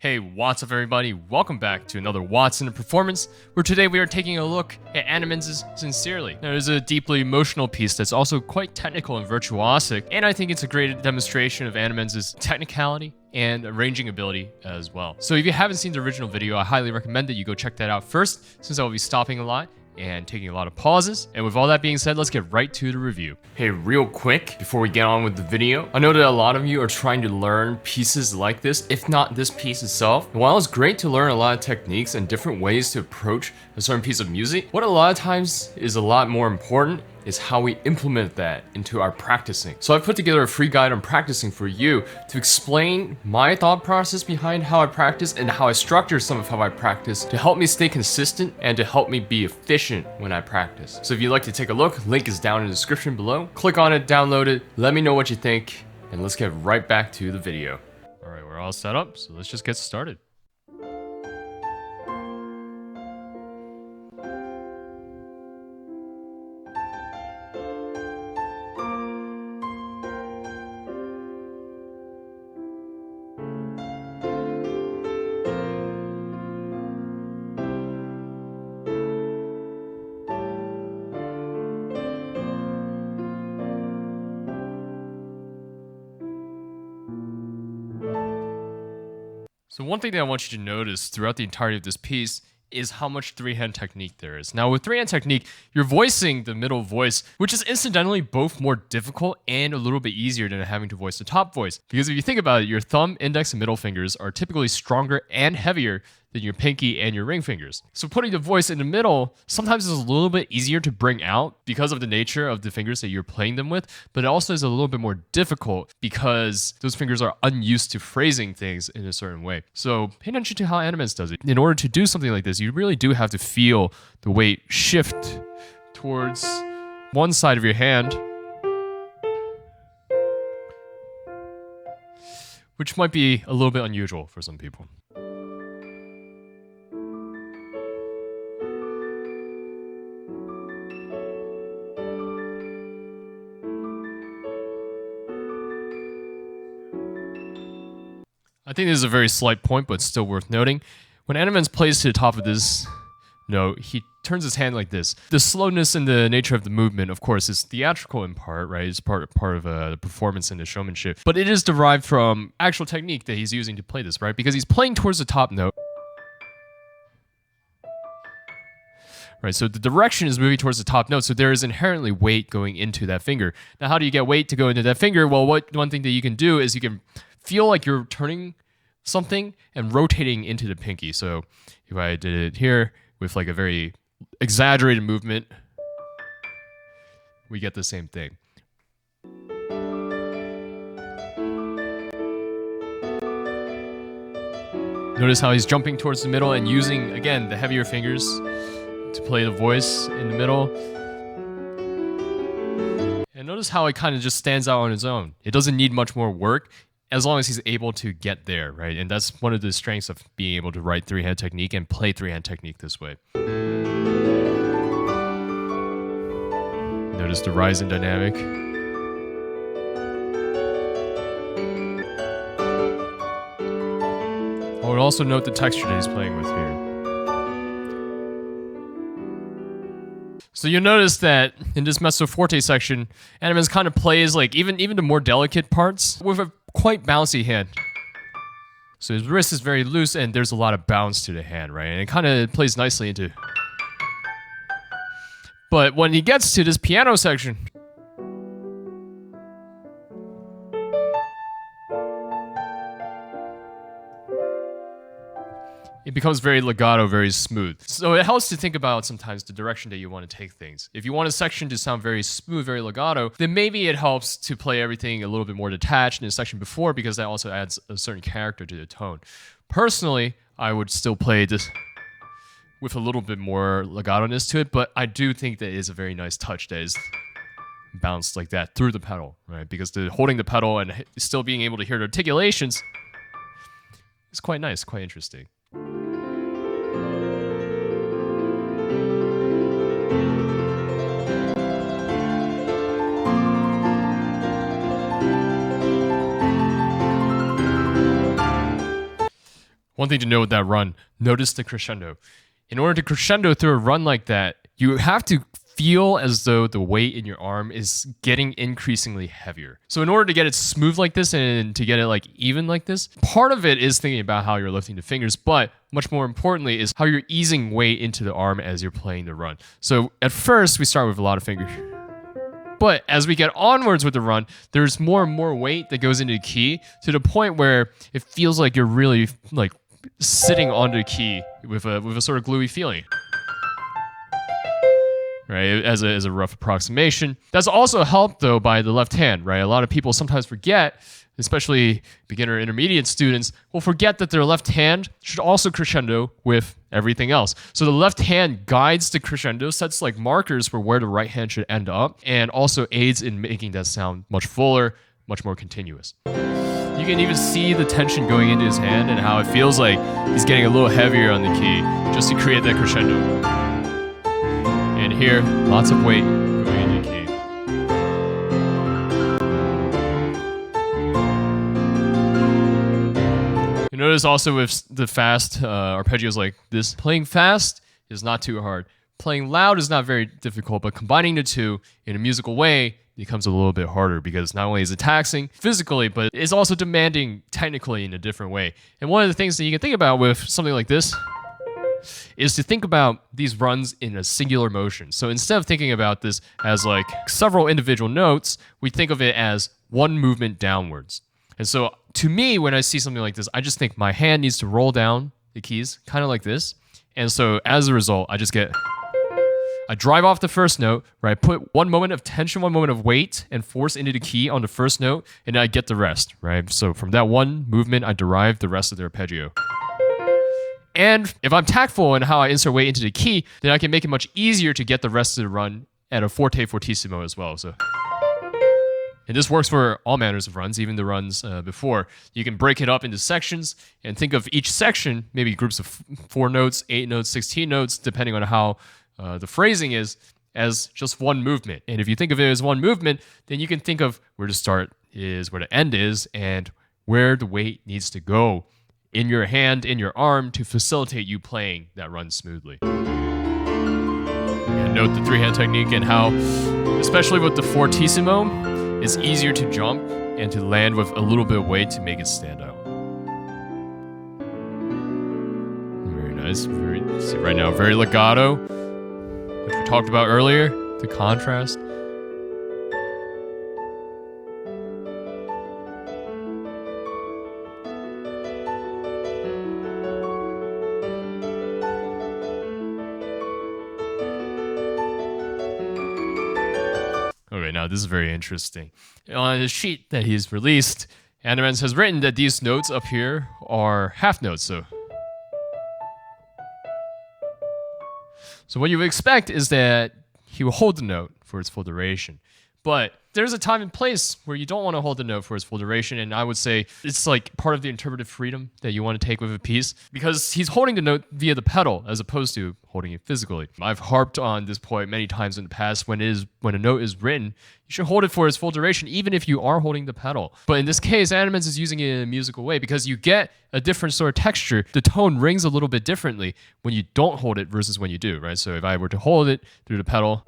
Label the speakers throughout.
Speaker 1: Hey, what's up everybody? Welcome back to another Watson Performance, where today we are taking a look at Animenz's Sincerely. Now, it is a deeply emotional piece that's also quite technical and virtuosic, and I think it's a great demonstration of Animenz's technicality and arranging ability as well. So if you haven't seen the original video, I highly recommend that you go check that out first, since I will be stopping a lot and taking a lot of pauses. And with all that being said, let's get right to the review. Hey, real quick, before we get on with the video, I know that a lot of you are trying to learn pieces like this, if not this piece itself. And while it's great to learn a lot of techniques and different ways to approach a certain piece of music, what a lot of times is a lot more important is how we implement that into our practicing. So I've put together a free guide on practicing for you to explain my thought process behind how I practice and how I structure some of how I practice to help me stay consistent and to help me be efficient when I practice. So if you'd like to take a look, link is down in the description below. Click on it, download it, let me know what you think, and let's get right back to the video. All right, we're all set up, so let's just get started. So one thing that I want you to notice throughout the entirety of this piece is how much three-hand technique there is. Now with three-hand technique, you're voicing the middle voice, which is incidentally both more difficult and a little bit easier than having to voice the top voice. Because if you think about it, your thumb, index, and middle fingers are typically stronger and heavier than your pinky and your ring fingers. So putting the voice in the middle sometimes is a little bit easier to bring out because of the nature of the fingers that you're playing them with, but it also is a little bit more difficult because those fingers are unused to phrasing things in a certain way. So pay attention to how Animenz does it. In order to do something like this, you really do have to feel the weight shift towards one side of your hand, which might be a little bit unusual for some people. I think this is a very slight point, but still worth noting. When Animenz plays to the top of this note, he turns his hand like this. The slowness and the nature of the movement, of course, is theatrical in part, right? It's part of the performance and the showmanship. But it is derived from actual technique that he's using to play this, right? Because he's playing towards the top note. Right, so the direction is moving towards the top note, so there is inherently weight going into that finger. Now, how do you get weight to go into that finger? Well, one thing that you can do is you can feel like you're turning something and rotating into the pinky. So if I did it here with like a very exaggerated movement, we get the same thing. Notice how he's jumping towards the middle and using, again, the heavier fingers to play the voice in the middle. And notice how it kind of just stands out on its own. It doesn't need much more work as long as he's able to get there, right? And that's one of the strengths of being able to write three-hand technique and play three-hand technique this way. Notice the rise in dynamic. I would also note the texture that he's playing with here. So you'll notice that in this mezzo forte section, Animenz kind of plays like even the more delicate parts with a quite bouncy hand. So his wrist is very loose and there's a lot of bounce to the hand, right? And it kind of plays nicely into. But when he gets to this piano section, it becomes very legato, very smooth. So it helps to think about sometimes the direction that you want to take things. If you want a section to sound very smooth, very legato, then maybe it helps to play everything a little bit more detached in the section before, because that also adds a certain character to the tone. Personally, I would still play this with a little bit more legato-ness to it, but I do think that it is a very nice touch that is bounced like that through the pedal, right? Because holding the pedal and still being able to hear the articulations is quite nice, quite interesting. One thing to know with that run, notice the crescendo. In order to crescendo through a run like that, you have to feel as though the weight in your arm is getting increasingly heavier. So in order to get it smooth like this and to get it like even like this, part of it is thinking about how you're lifting the fingers, but much more importantly is how you're easing weight into the arm as you're playing the run. So at first we start with a lot of fingers. But as we get onwards with the run, there's more and more weight that goes into the key to the point where it feels like you're really like sitting onto the key with a sort of gluey feeling. Right, as a rough approximation. That's also helped though by the left hand, right? A lot of people sometimes forget, especially beginner intermediate students, will forget that their left hand should also crescendo with everything else. So the left hand guides the crescendo, sets like markers for where the right hand should end up, and also aids in making that sound much fuller, much more continuous. You can even see the tension going into his hand and how it feels like he's getting a little heavier on the key just to create that crescendo. And here, lots of weight going into the key. You notice also with the fast arpeggios like this, playing fast is not too hard. Playing loud is not very difficult, but combining the two in a musical way becomes a little bit harder because not only is it taxing physically, but it's also demanding technically in a different way. And one of the things that you can think about with something like this is to think about these runs in a singular motion. So instead of thinking about this as like several individual notes, we think of it as one movement downwards. And so to me, when I see something like this, I just think my hand needs to roll down the keys, kind of like this. And so as a result, I drive off the first note, right? I put one moment of tension, one moment of weight and force into the key on the first note, and I get the rest, right? So from that one movement, I derive the rest of the arpeggio. And if I'm tactful in how I insert weight into the key, then I can make it much easier to get the rest of the run at a forte fortissimo as well. And this works for all manners of runs, even the runs before. You can break it up into sections and think of each section, maybe groups of 4 notes, 8 notes, 16 notes, depending on how the phrasing is, as just one movement. And if you think of it as one movement, then you can think of where the start is, where the end is, and where the weight needs to go in your hand, in your arm, to facilitate you playing that run smoothly. And note the 3-hand technique and how, especially with the fortissimo, it's easier to jump and to land with a little bit of weight to make it stand out. Very nice. See right now, very legato, which we talked about earlier, the contrast. Okay, now this is very interesting. On the sheet that he's released, Animenz has written that these notes up here are half notes. So what you would expect is that he will hold the note for its full duration. But there's a time and place where you don't want to hold the note for its full duration, and I would say it's like part of the interpretive freedom that you want to take with a piece, because he's holding the note via the pedal as opposed to holding it physically. I've harped on this point many times in the past. When a note is written, you should hold it for its full duration, even if you are holding the pedal. But in this case, Animenz is using it in a musical way because you get a different sort of texture. The tone rings a little bit differently when you don't hold it versus when you do, right? So if I were to hold it through the pedal,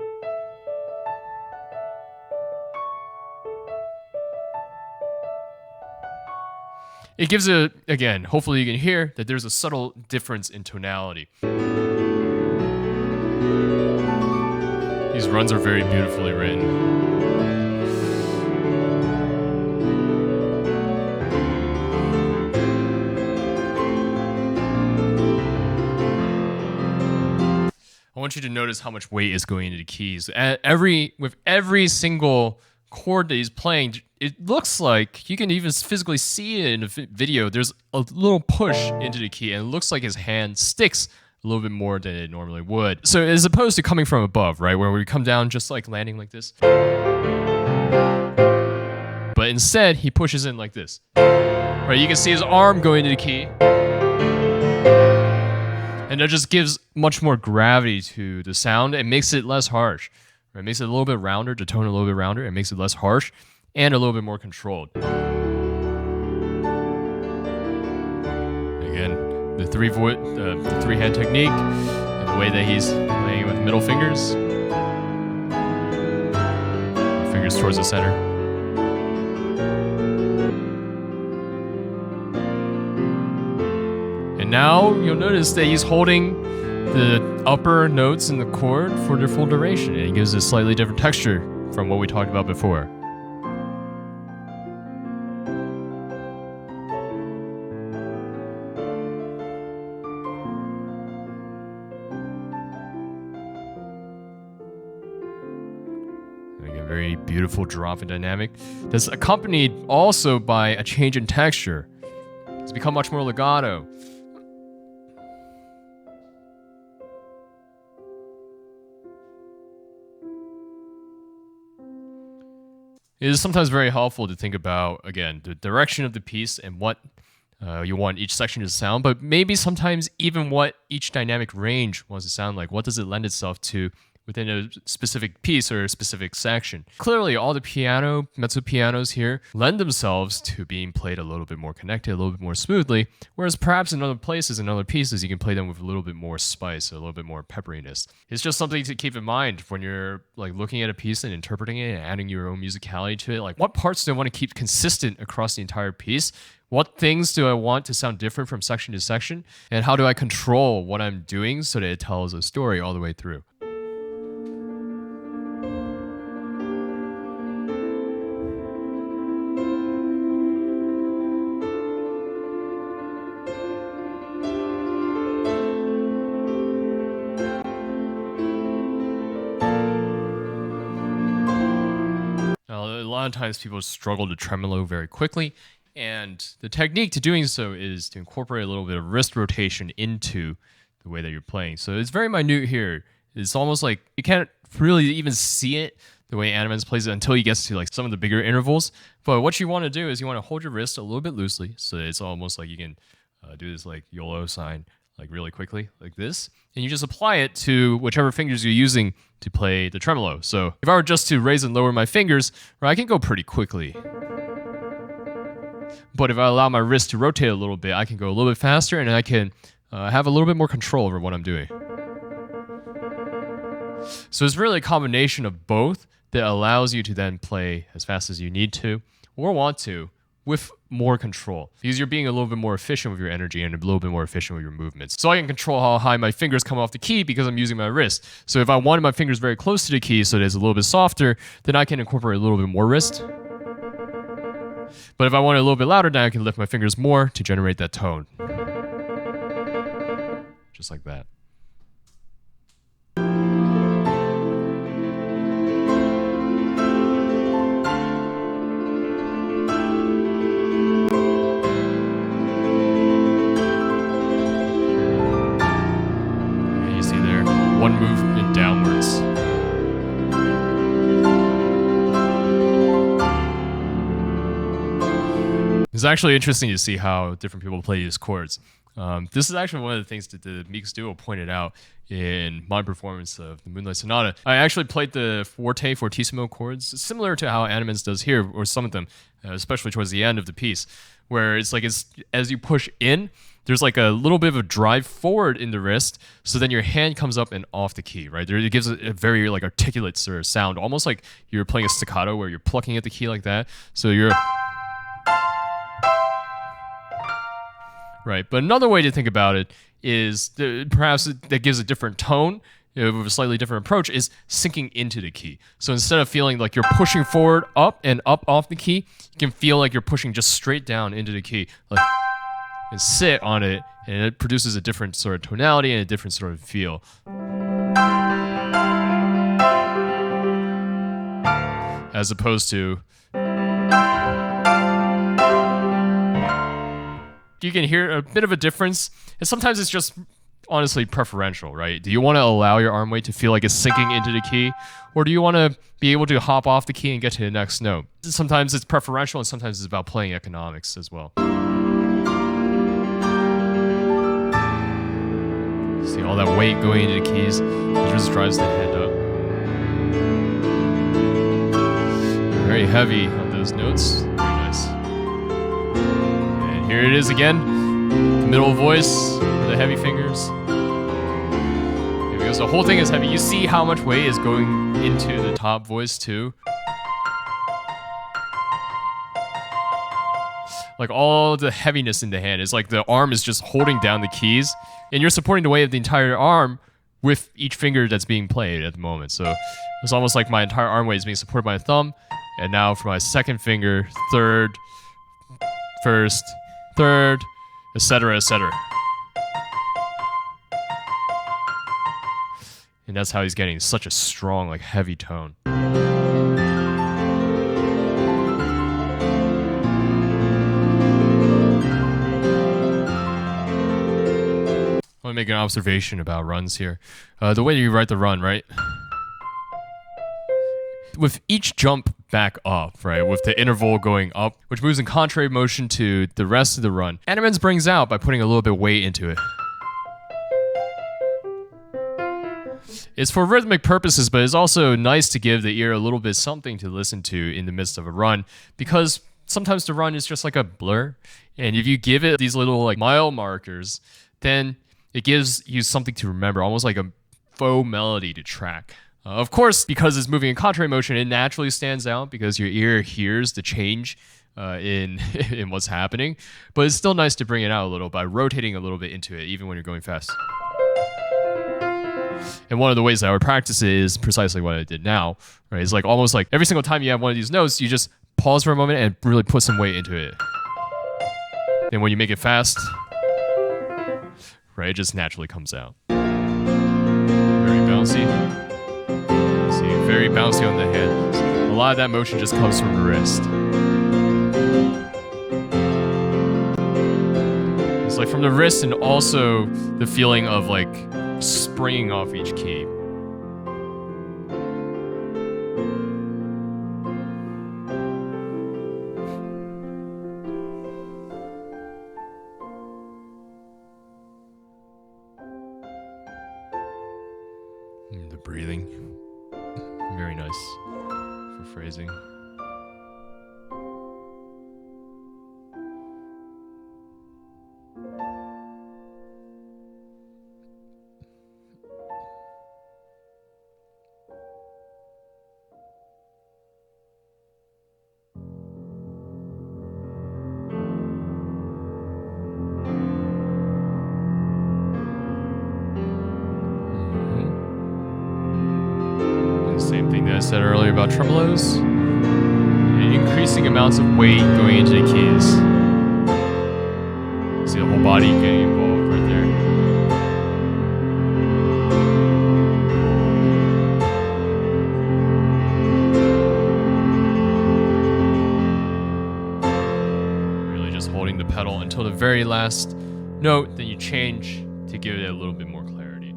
Speaker 1: it gives again, hopefully you can hear that there's a subtle difference in tonality. These runs are very beautifully written. I want you to notice how much weight is going into the keys. With every single chord that he's playing, it looks like you can even physically see it in the video. There's a little push into the key, and it looks like his hand sticks a little bit more than it normally would. So as opposed to coming from above, right, where we come down just like landing like this, but instead he pushes in like this. Right, you can see his arm going into the key, and that just gives much more gravity to the sound and makes it less harsh. Right, it makes it a little bit rounder, the tone a little bit rounder, it makes it less harsh and a little bit more controlled. Again, the three hand technique, and the way that he's playing with middle fingers. Fingers towards the center. And now you'll notice that he's holding the upper notes in the chord for their full duration, and it gives a slightly different texture from what we talked about before. A very beautiful drop in dynamic that's accompanied also by a change in texture. It's become much more legato. It is sometimes very helpful to think about, again, the direction of the piece and what you want each section to sound, but maybe sometimes even what each dynamic range wants to sound like. What does it lend itself to within a specific piece or a specific section? Clearly, all the piano, mezzo pianos here lend themselves to being played a little bit more connected, a little bit more smoothly, whereas perhaps in other places, in other pieces, you can play them with a little bit more spice, a little bit more pepperiness. It's just something to keep in mind when you're like looking at a piece and interpreting it and adding your own musicality to it. Like, what parts do I want to keep consistent across the entire piece? What things do I want to sound different from section to section? And how do I control what I'm doing so that it tells a story all the way through? A lot of times people struggle to tremolo very quickly, and the technique to doing so is to incorporate a little bit of wrist rotation into the way that you're playing. So it's very minute here. It's almost like you can't really even see it the way Animenz plays it until he gets to like some of the bigger intervals. But what you want to do is you want to hold your wrist a little bit loosely, so that it's almost like you can do this like YOLO sign like really quickly, like this, and you just apply it to whichever fingers you're using to play the tremolo. So if I were just to raise and lower my fingers, right, I can go pretty quickly. But if I allow my wrist to rotate a little bit, I can go a little bit faster, and I can have a little bit more control over what I'm doing. So it's really a combination of both that allows you to then play as fast as you need to or want to, with more control, because you're being a little bit more efficient with your energy and a little bit more efficient with your movements. So I can control how high my fingers come off the key because I'm using my wrist. So if I wanted my fingers very close to the key so that it's a little bit softer, then I can incorporate a little bit more wrist. But if I want it a little bit louder, then I can lift my fingers more to generate that tone. Just like that. One movement downwards. It's actually interesting to see how different people play these chords. This is actually one of the things that the Meeks duo pointed out in my performance of the Moonlight Sonata. I actually played the forte, fortissimo chords, similar to how Animenz does here, or some of them, especially towards the end of the piece, where it's like as you push in, there's like a little bit of a drive forward in the wrist, so then your hand comes up and off the key, right? It gives a very like articulate sort of sound, almost like you're playing a staccato where you're plucking at the key like that. So you're... Right, but another way to think about it is perhaps that gives a different tone, with a slightly different approach, is sinking into the key. So instead of feeling like you're pushing forward up and up off the key, you can feel like you're pushing just straight down into the key. Like, and sit on it, and it produces a different sort of tonality and a different sort of feel. As opposed to... You can hear a bit of a difference, and sometimes it's just honestly preferential, right? Do you want to allow your arm weight to feel like it's sinking into the key, or do you want to be able to hop off the key and get to the next note? Sometimes it's preferential, and sometimes it's about playing economics as well. See all that weight going into the keys, it just drives the head up. Very heavy on those notes, very nice. And here it is again, the middle voice. heavy fingers. Because the whole thing is heavy. You see how much weight is going into the top voice too? Like all the heaviness in the hand is like the arm is just holding down the keys, and you're supporting the weight of the entire arm with each finger that's being played at the moment. So it's almost like my entire arm weight is being supported by my thumb, and now for my second finger, third, first, third, etc., etc. And that's how he's getting such a strong, like, heavy tone. I want to make an observation about runs here. The way you write the run, right? With each jump back up, right, with the interval going up, which moves in contrary motion to the rest of the run, Animenz brings out by putting a little bit of weight into it. It's for rhythmic purposes, but it's also nice to give the ear a little bit something to listen to in the midst of a run, because sometimes the run is just like a blur, and if you give it these little like mile markers, then it gives you something to remember, almost like a faux melody to track. Of course, because it's moving in contrary motion, it naturally stands out because your ear hears the change in what's happening, but it's still nice to bring it out a little by rotating a little bit into it, even when you're going fast. And one of the ways that I would practice it is precisely what I did now, right? It's like almost like every single time you have one of these notes, you just pause for a moment and really put some weight into it. And when you make it fast, right, it just naturally comes out. Very bouncy. See, very bouncy on the hand. So a lot of that motion just comes from the wrist. It's like from the wrist and also the feeling of like springing off each key. The breathing, very nice for phrasing. Same thing that I said earlier about tremolos. And increasing amounts of weight going into the keys. See the whole body getting involved right there. Really just holding the pedal until the very last note, then you change to give it a little bit more clarity.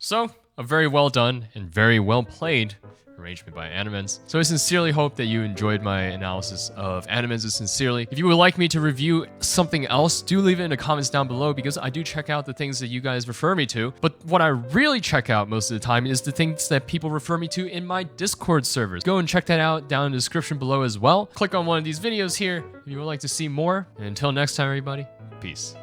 Speaker 1: So, a very well done and very well played arrangement by Animenz. So I sincerely hope that you enjoyed my analysis of Animenz sincerely. If you would like me to review something else, do leave it in the comments down below, because I do check out the things that you guys refer me to. But what I really check out most of the time is the things that people refer me to in my Discord servers. Go and check that out down in the description below as well. Click on one of these videos here if you would like to see more. And until next time, everybody, peace.